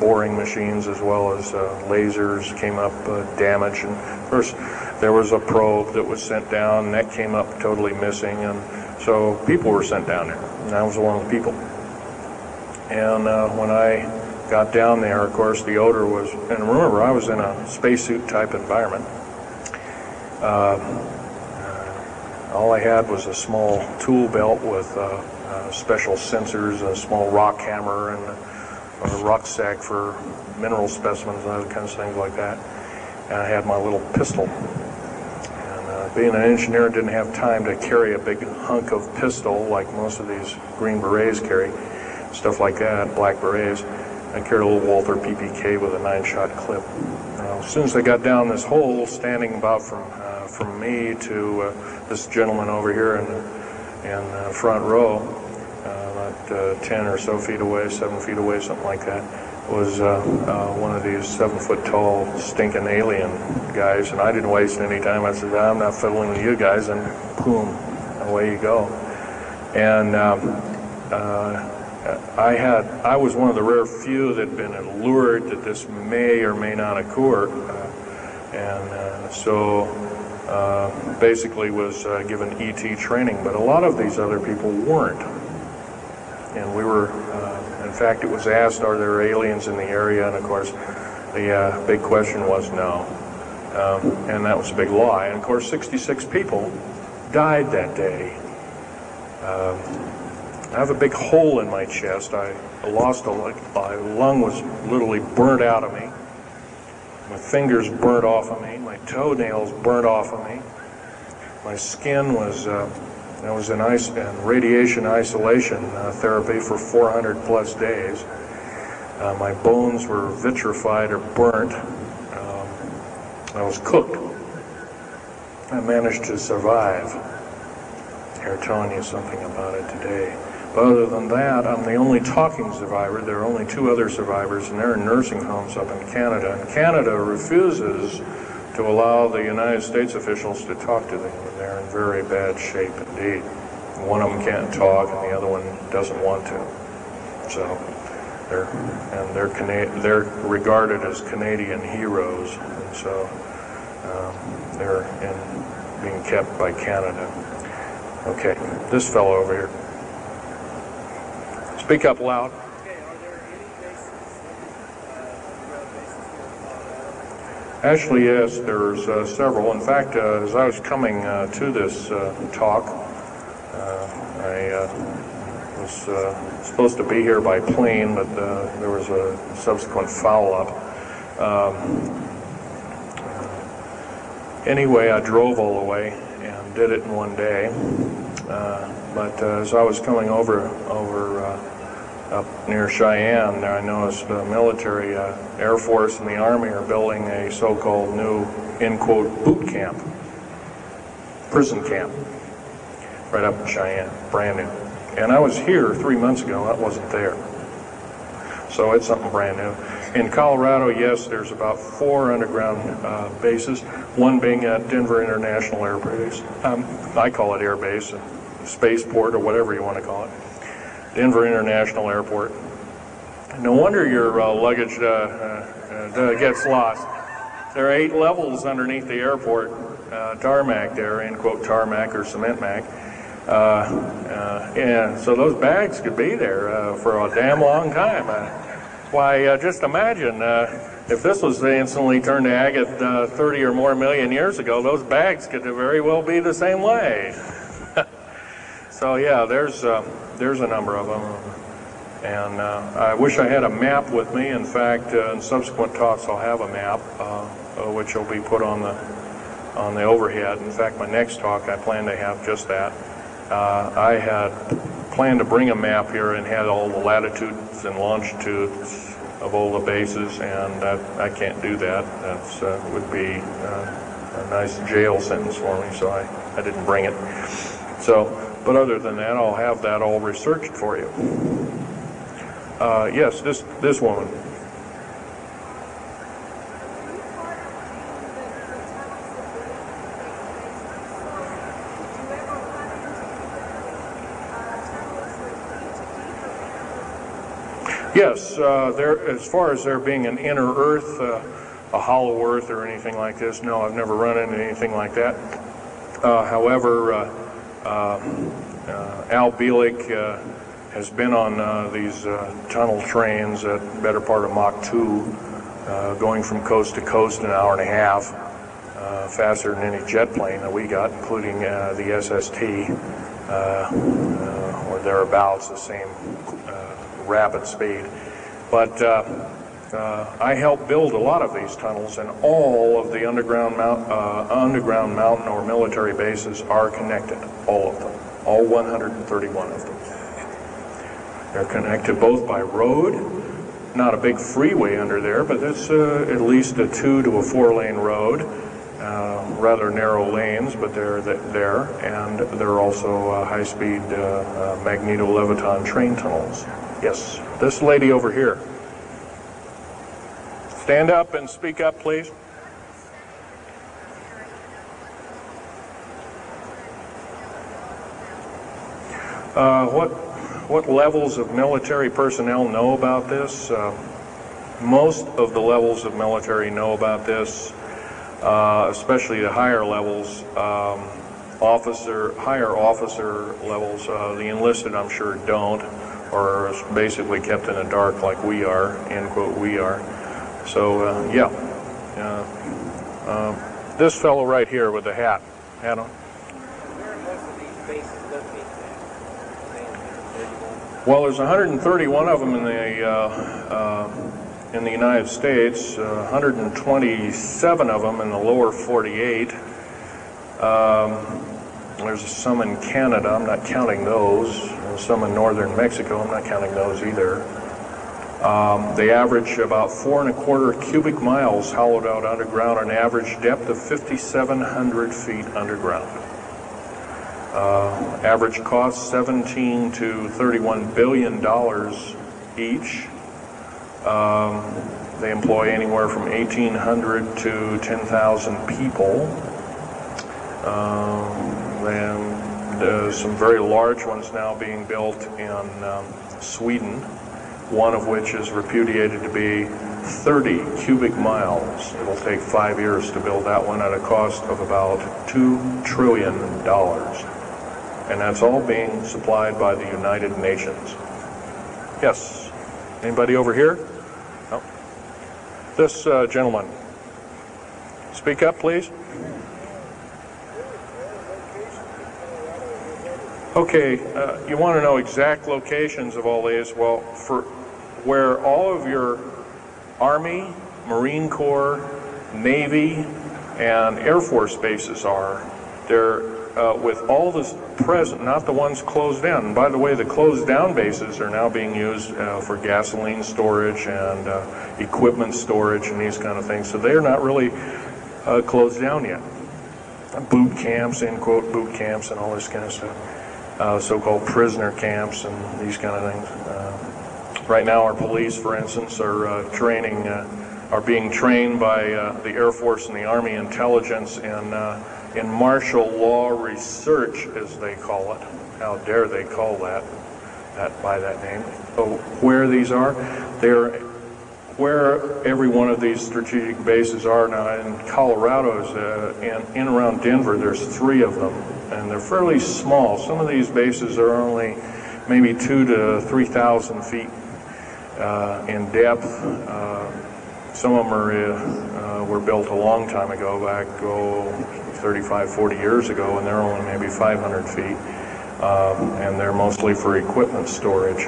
Boring machines as well as lasers came up damaged. And of course, there was a probe that was sent down, and that came up totally missing. And so people were sent down there, and I was one of the people. And when I got down there, of course, the odor was, and remember, I was in a spacesuit type environment. All I had was a small tool belt with special sensors, a small rock hammer, and a rucksack for mineral specimens and other kinds of things like that. And I had my little pistol. And being an engineer, didn't have time to carry a big hunk of pistol like most of these Green Berets carry, stuff like that, black berets. I carried a little Walther PPK with a 9-shot clip. As soon as I got down this hole, standing about from me to this gentleman over here in the front row, about 10 or so feet away, 7 feet away, something like that, was one of these 7-foot-tall stinking alien guys, and I didn't waste any time. I said, I'm not fiddling with you guys, and boom, away you go. And I was one of the rare few that had been allured that this may or may not occur, and so basically was given ET training, but a lot of these other people weren't. And we were, in fact, it was asked, are there aliens in the area? And of course, the big question was no. And that was a big lie. And of course, 66 people died that day. I have a big hole in my chest. I lost a lung. My lung was literally burnt out of me. My fingers burnt off of me. My toenails burnt off of me. My skin was, I was in radiation isolation therapy for 400 plus days. My bones were vitrified or burnt. I was cooked. I managed to survive. Here, telling you something about it today. But other than that, I'm the only talking survivor. There are only 2 other survivors, and they're in nursing homes up in Canada. And Canada refuses to allow the United States officials to talk to them. And they're in very bad shape indeed. One of them can't talk, and the other one doesn't want to. So they're regarded as Canadian heroes, and so they're being kept by Canada. Okay, this fellow over here. Speak up loud. Actually, yes, there's several. In fact, as I was coming to this talk, I was supposed to be here by plane, but there was a subsequent foul-up. Anyway, I drove all the way and did it in one day. But as I was coming over up near Cheyenne, there I noticed the military, Air Force and the Army are building a so-called new, in quote, boot camp, prison camp, right up in Cheyenne, brand new. And I was here 3 months ago, that wasn't there. So it's something brand new. In Colorado, yes, there's about 4 underground bases, one being at Denver International Air Base. I call it Air Base, Spaceport, or whatever you want to call it. Denver International Airport. No wonder your luggage gets lost. There are 8 levels underneath the airport, tarmac there, end quote tarmac or cement mac. And so those bags could be there for a damn long time. Why, just imagine if this was instantly turned to agate 30 or more million years ago, those bags could very well be the same way. So yeah, there's a number of them, and I wish I had a map with me. In fact, in subsequent talks, I'll have a map, which will be put on the overhead. In fact, my next talk, I plan to have just that. I had planned to bring a map here and had all the latitudes and longitudes of all the bases, and I can't do that. That would be a nice jail sentence for me, so I didn't bring it. So. But other than that, I'll have that all researched for you. Yes, this woman. Yes, as far as there being an inner Earth, a hollow Earth or anything like this, no, I've never run into anything like that. However, Al Bielek has been on these tunnel trains at the better part of Mach 2, going from coast to coast in an hour and a half, faster than any jet plane that we got, including the SST, or thereabouts, the same rapid speed. But I helped build a lot of these tunnels, and all of the underground mountain or military bases are connected, all of them, all 131 of them. They're connected both by road, not a big freeway under there, but it's at least a 2 to a 4 lane road, rather narrow lanes, but they're there, and they're also high-speed magneto-leviton train tunnels. Yes, this lady over here. Stand up and speak up, please. What levels of military personnel know about this? Most of the levels of military know about this, especially the higher levels, higher officer levels. The enlisted, I'm sure, don't, or are basically kept in the dark like we are, end quote, we are. So, yeah. This fellow right here with the hat on. Well, there's 131 of them in the United States, 127 of them in the lower 48. There's some in Canada, I'm not counting those. There's some in northern Mexico, I'm not counting those either. They average about 4¼ cubic miles hollowed out underground, an average depth of 5,700 feet underground. Average cost $17 to $31 billion each. They employ anywhere from 1,800 to 10,000 people. And some very large ones now being built in Sweden, one of which is repudiated to be 30 cubic miles. It'll take 5 years to build that one at a cost of about $2 trillion. And that's all being supplied by the United Nations. Yes? Anybody over here? No? This gentleman. Speak up, please. Okay, you want to know exact locations of all these? Well, for where all of your Army, Marine Corps, Navy, and Air Force bases are, they're with all this present, not the ones closed down. And by the way, the closed down bases are now being used for gasoline storage and equipment storage and these kind of things. So they're not really closed down yet. Boot camps, end quote, boot camps and all this kind of stuff. So-called prisoner camps and these kind of things. Right now our police, for instance, are are being trained by the Air Force and the Army intelligence in martial law research, as they call it. How dare they call that by that name. So where these are, they're where every one of these strategic bases are now. In Colorado, in around Denver, there's 3 of them, and they're fairly small. Some of these bases are only maybe 2,000 to 3,000 feet in depth. Some of them were built a long time ago, back 35, 40 years ago, and they're only maybe 500 feet, and they're mostly for equipment storage.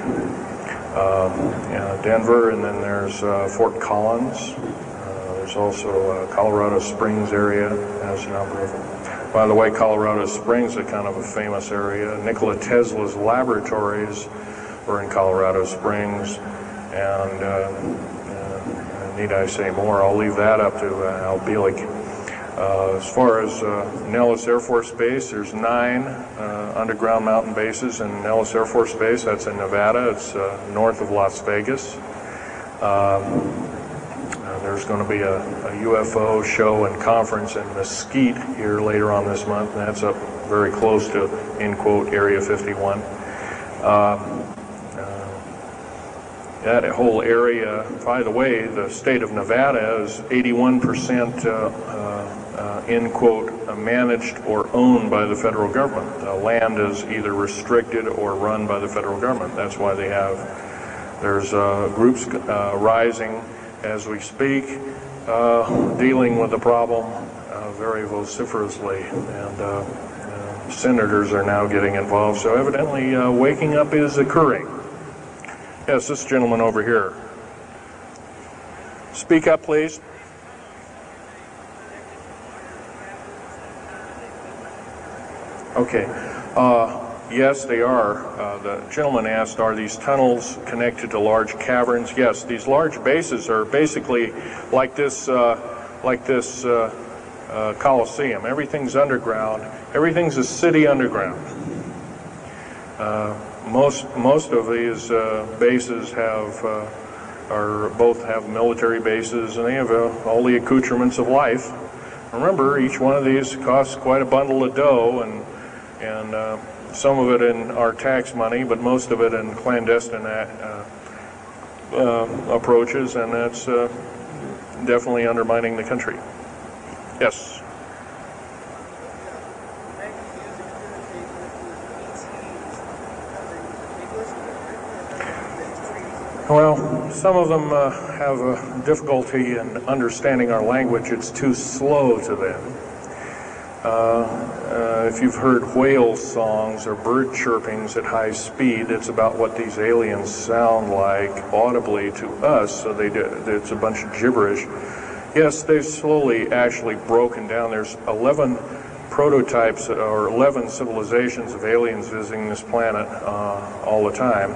Denver, and then there's Fort Collins. There's also Colorado Springs area has a number of them. By the way, Colorado Springs is kind of a famous area. Nikola Tesla's laboratories were in Colorado Springs, and need I say more? I'll leave that up to Al Bielek. As far as Nellis Air Force Base, there's 9 underground mountain bases in Nellis Air Force Base. That's in Nevada. It's north of Las Vegas. There's going to be a UFO show and conference in Mesquite here later on this month, and that's up very close to, end quote, Area 51. That whole area, by the way, the state of Nevada is 81% end quote, managed or owned by the federal government. The land is either restricted or run by the federal government. That's why there's groups rising as we speak, dealing with the problem very vociferously, and senators are now getting involved. So evidently waking up is occurring. Yes, this gentleman over here. Speak up, please. Okay. Yes, they are. The gentleman asked, are these tunnels connected to large caverns? Yes, these large bases are basically like this Coliseum. Everything's underground. Everything's a city underground. Most of these bases both have military bases, and they have all the accoutrements of life. Remember, each one of these costs quite a bundle of dough, and some of it in our tax money, but most of it in clandestine approaches, and that's definitely undermining the country. Yes. Well, some of them have a difficulty in understanding our language. It's too slow to them. If you've heard whale songs or bird chirpings at high speed, it's about what these aliens sound like audibly to us, so it's a bunch of gibberish. Yes, they've slowly actually broken down. There's 11 prototypes or 11 civilizations of aliens visiting this planet all the time,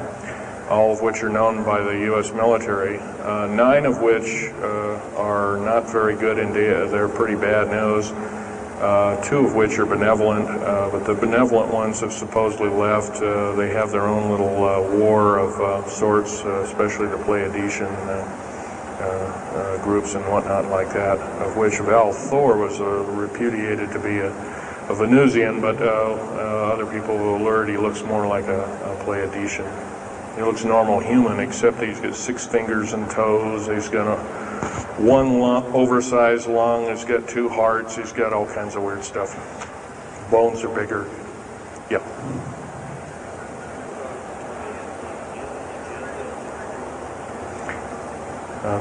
all of which are known by the U.S. military, 9 of which are not very good indeed. They're pretty bad news. 2 of which are benevolent, but the benevolent ones have supposedly left. They have their own little war of sorts, especially the Pleiadian groups and whatnot like that, of which Val Thor was repudiated to be a Venusian, but other people will alert he looks more like a Pleiadian. He looks normal human, except he's got 6 fingers and toes. He's got one oversized lung. He's got 2 hearts. He's got all kinds of weird stuff. Bones are bigger. Yep.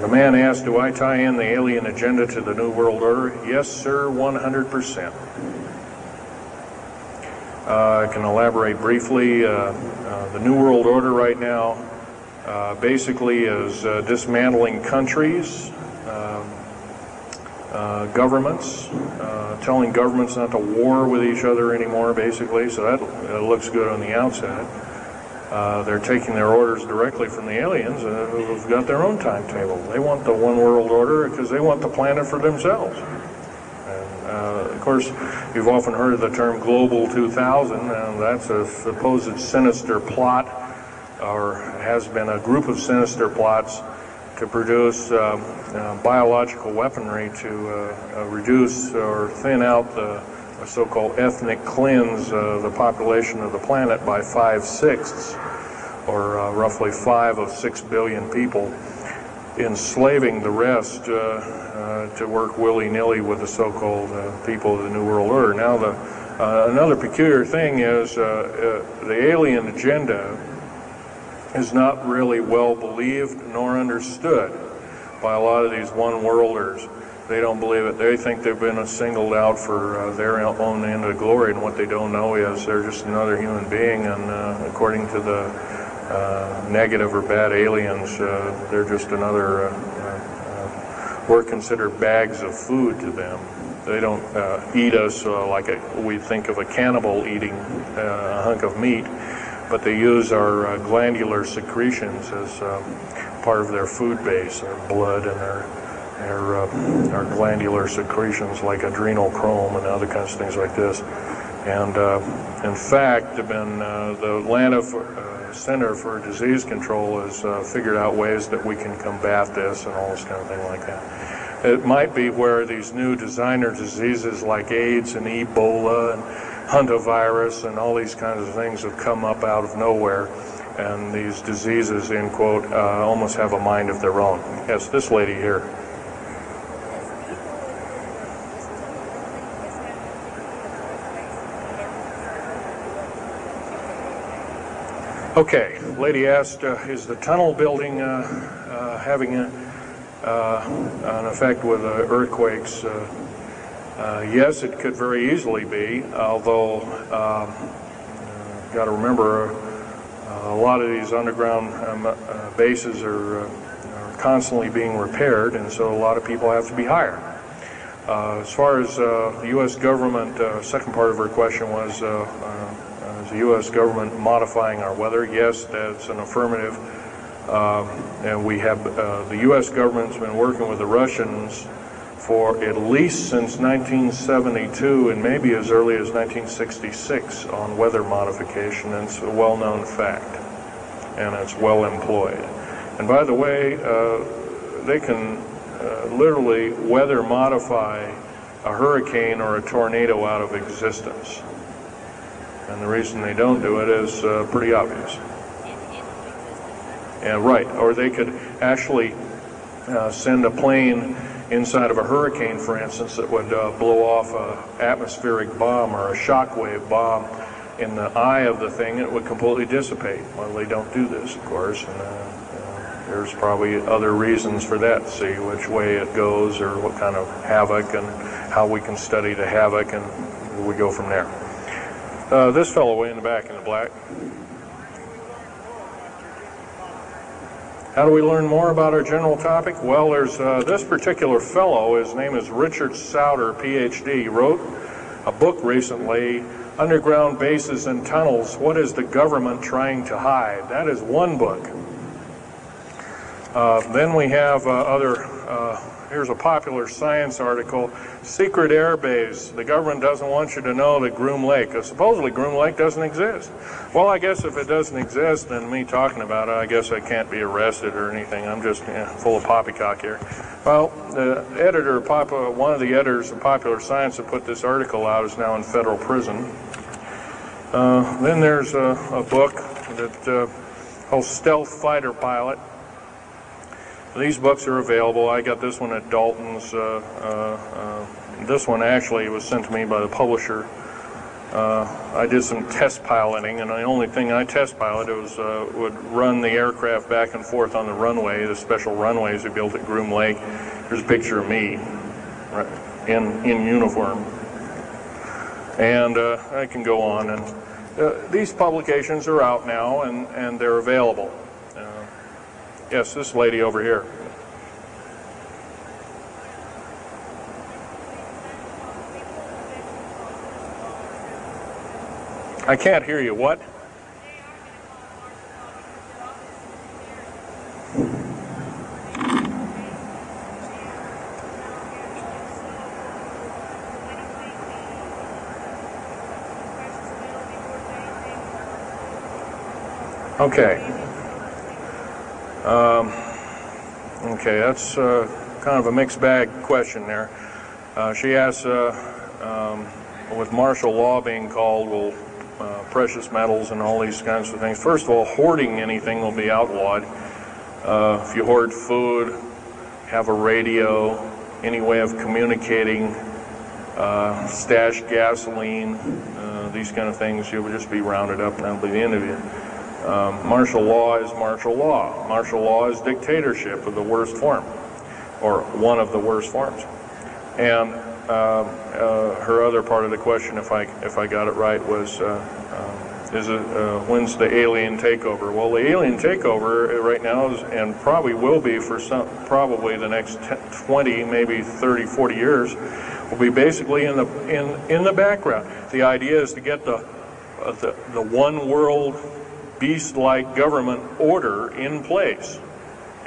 The man asked, do I tie in the alien agenda to the New World Order? Yes, sir, 100%. I can elaborate briefly. The New World Order right now basically is dismantling countries, governments, telling governments not to war with each other anymore, basically, so that looks good on the outside. They're taking their orders directly from the aliens who've got their own timetable. They want the one world order because they want the planet for themselves. Of course, you've often heard of the term Global 2000, and that's a supposed sinister plot, or has been a group of sinister plots to produce biological weaponry to reduce or thin out the so-called ethnic cleanse the population of the planet by 5/6, or roughly 5 of 6 billion people, enslaving the rest to work willy-nilly with the so-called people of the New World Order. Now, another peculiar thing is the alien agenda is not really well believed nor understood by a lot of these one-worlders. They don't believe it. They think they've been singled out for their own end of glory, and what they don't know is they're just another human being, and according to the negative or bad aliens, they're just another, we're considered bags of food to them. They don't eat us like we think of a cannibal eating a hunk of meat, but they use our glandular secretions as part of their food base, their blood and our glandular secretions like adrenochrome and other kinds of things like this. And in fact, the Atlanta Center for Disease Control has figured out ways that we can combat this and all this kind of thing like that. It might be where these new designer diseases like AIDS and Ebola and hantavirus and all these kinds of things have come up out of nowhere, and these diseases, in quote, almost have a mind of their own. Yes, this lady here. Okay, lady asked, is the tunnel building having an effect with earthquakes? Yes, it could very easily be, although got to remember a lot of these underground bases are constantly being repaired, and so a lot of people have to be hired. As far as the U.S. government, second part of her question was, is the U.S. government modifying our weather? Yes, that's an affirmative. And we have, the U.S. government's been working with the Russians for at least since 1972 and maybe as early as 1966 on weather modification. And it's a well-known fact, and it's well employed. And by the way, they can literally weather modify a hurricane or a tornado out of existence. And the reason they don't do it is pretty obvious. Yeah, right. Or they could actually send a plane inside of a hurricane, for instance, that would blow off an atmospheric bomb or a shockwave bomb in the eye of the thing, and it would completely dissipate. Well, they don't do this, of course. And, there's probably other reasons for that, see which way it goes or what kind of havoc and how we can study the havoc, and we go from there. This fellow way in the back in the black. How do we learn more about our general topic? Well, there's this particular fellow, his name is Richard Sauder, PhD, wrote a book recently, Underground Bases and Tunnels, What is the Government Trying to Hide? That is one book. Then we have here's a popular science article, Secret Air Base. The government doesn't want you to know that Groom Lake, supposedly Groom Lake doesn't exist. Well, I guess if it doesn't exist, then me talking about it, I guess I can't be arrested or anything. I'm just full of poppycock here. Well, the editor, one of the editors of Popular Science that put this article out is now in federal prison. Then there's a book that called Stealth Fighter Pilot. These books are available. I got this one at Dalton's. This one actually was sent to me by the publisher. I did some test piloting, and the only thing I test piloted was would run the aircraft back and forth on the runway, the special runways they built at Groom Lake. Here's a picture of me in uniform. And I can go on. And these publications are out now, and they're available. Yes, this lady over here. I can't hear you. What? Okay. Okay, that's kind of a mixed bag question there. She asks, with martial law being called, will precious metals and all these kinds of things. First of all, hoarding anything will be outlawed. If you hoard food, have a radio, any way of communicating, stash gasoline, these kind of things, you will just be rounded up and that'll be the end of you. Martial law is martial law. Martial law is dictatorship of the worst form, or one of the worst forms. And her other part of the question, if I got it right, was when's the alien takeover? Well, the alien takeover right now is, and probably will be for probably the next 20, maybe 30, 40 years, will be basically in the background. The idea is to get the one world beast-like government order in place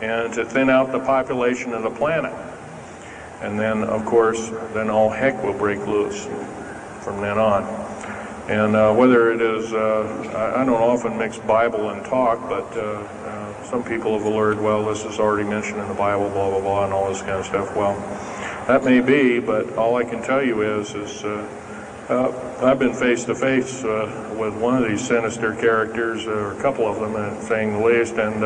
and to thin out the population of the planet. And then, of course, then all heck will break loose from then on. And whether it is, I don't often mix Bible and talk, but some people have alerted, well, this is already mentioned in the Bible, blah, blah, blah, and all this kind of stuff. Well, that may be, but all I can tell you is I've been face to face with one of these sinister characters, or a couple of them, saying the least, and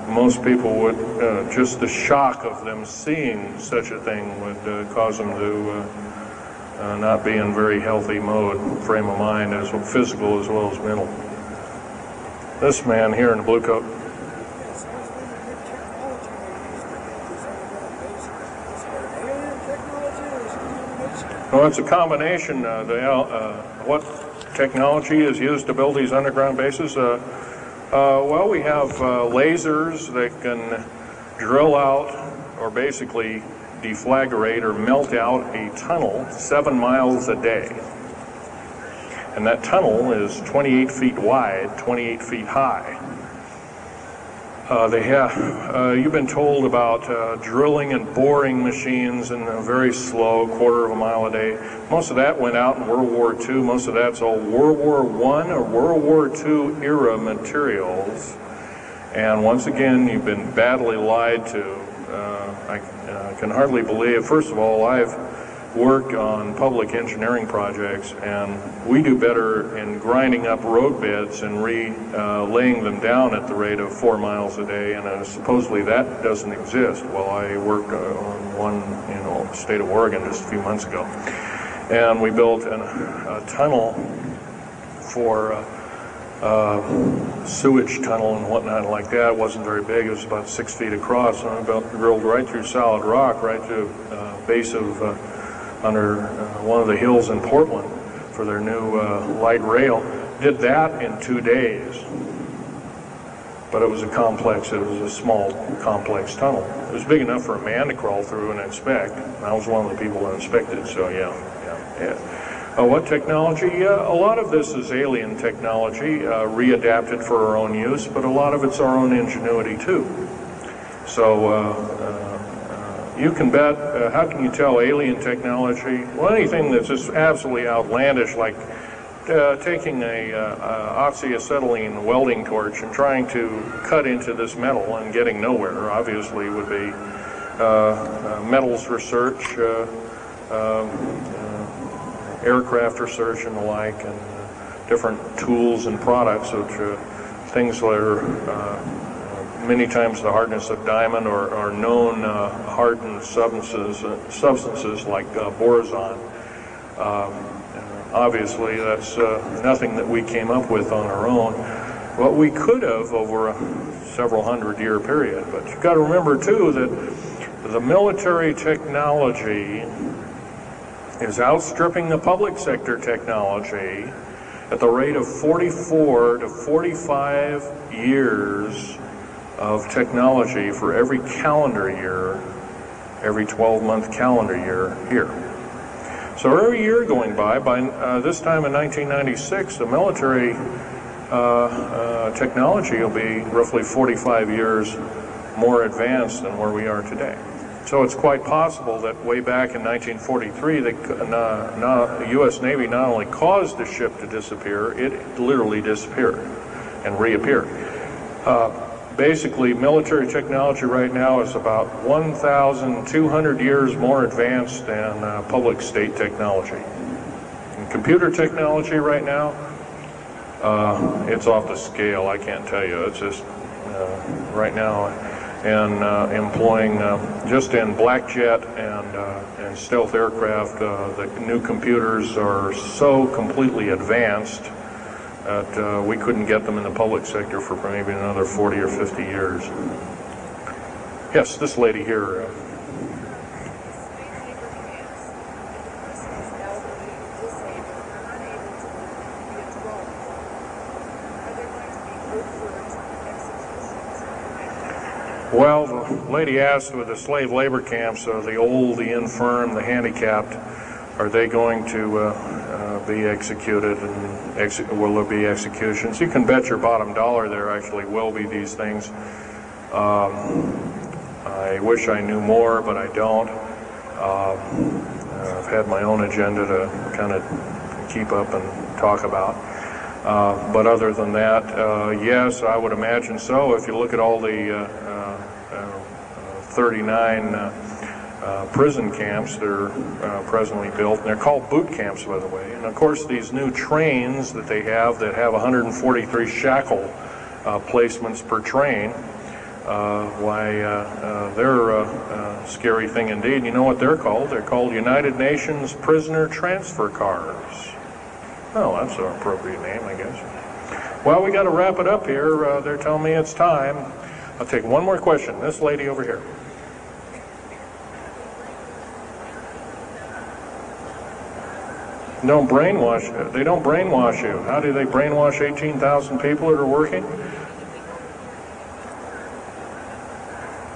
most people would, just the shock of them seeing such a thing would cause them to not be in very healthy frame of mind, as physical as well as mental. This man here in the blue coat. Well, it's a combination. What technology is used to build these underground bases? Well, we have lasers that can drill out, or basically deflagrate or melt out a tunnel 7 miles a day. And that tunnel is 28 feet wide, 28 feet high. You've been told about drilling and boring machines in a very slow, quarter of a mile a day. Most of that went out in World War II. Most of that's all World War I or World War II era materials. And once again, you've been badly lied to. I can hardly believe, first of all, I've worked on public engineering projects, and we do better in grinding up road beds and laying them down at the rate of 4 miles a day, and supposedly that doesn't exist. Well, I worked on one in the state of Oregon just a few months ago, and we built a tunnel for sewage tunnel and whatnot like that. It wasn't very big. It was about 6 feet across, and about drilled right through solid rock, right to base of under one of the hills in Portland for their new light rail. Did that in 2 days. But it was a complex, it was a small, complex tunnel. It was big enough for a man to crawl through and inspect. I was one of the people that inspected, so yeah. What technology? A lot of this is alien technology, readapted for our own use, but a lot of it's our own ingenuity too. So you can bet, how can you tell alien technology? Well, anything that's just absolutely outlandish, like taking a oxyacetylene welding torch and trying to cut into this metal and getting nowhere, obviously would be metals research, aircraft research and the like, and different tools and products, which things that are many times the hardness of diamond or known hardened substances like borazon. Obviously, that's nothing that we came up with on our own. What we could have over a several hundred-year period. But you've got to remember, too, that the military technology is outstripping the public sector technology at the rate of 44 to 45 years of technology for every calendar year, every 12-month calendar year here. So every year going by this time in 1996, the military technology will be roughly 45 years more advanced than where we are today. So it's quite possible that way back in 1943, the U.S. Navy not only caused the ship to disappear, it literally disappeared and reappeared. Basically, military technology right now is about 1,200 years more advanced than public state technology. And computer technology right now, it's off the scale, I can't tell you. It's just right now, and employing just in black jet and stealth aircraft, the new computers are so completely advanced that we couldn't get them in the public sector for maybe another 40 or 50 years. Yes, this lady here. Well, the lady asked with the slave labor camps, the old, the infirm, the handicapped, are they going to be executed, and will there be executions? You can bet your bottom dollar there actually will be these things. I wish I knew more, but I don't. I've had my own agenda to kind of keep up and talk about. But other than that, yes, I would imagine so. If you look at all the 39 prison camps that are presently built, and they're called boot camps, by the way. And of course, these new trains that they have that have 143 shackle placements per train, they're a scary thing indeed. You know what they're called? They're called United Nations Prisoner Transfer Cars. Oh, that's an appropriate name, I guess. Well, we got to wrap it up here. They're telling me it's time. I'll take one more question. This lady over here. Don't brainwash. They don't brainwash you. How do they brainwash 18,000 people that are working?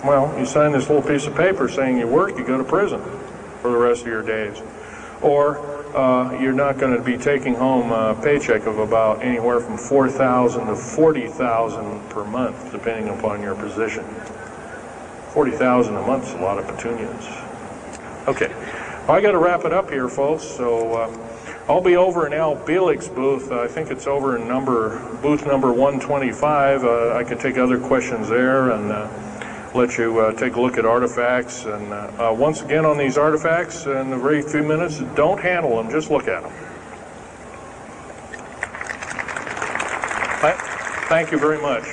Well, you sign this little piece of paper saying you work, you go to prison for the rest of your days. Or you're not going to be taking home a paycheck of about anywhere from $4,000 to $40,000 per month, depending upon your position. $40,000 a month is a lot of petunias. Okay, well, I got to wrap it up here, folks. So I'll be over in Al Bielig's booth. I think it's over in booth number 125. I could take other questions there and let you take a look at artifacts. And once again, on these artifacts, in a very few minutes, don't handle them, just look at them. Thank you very much.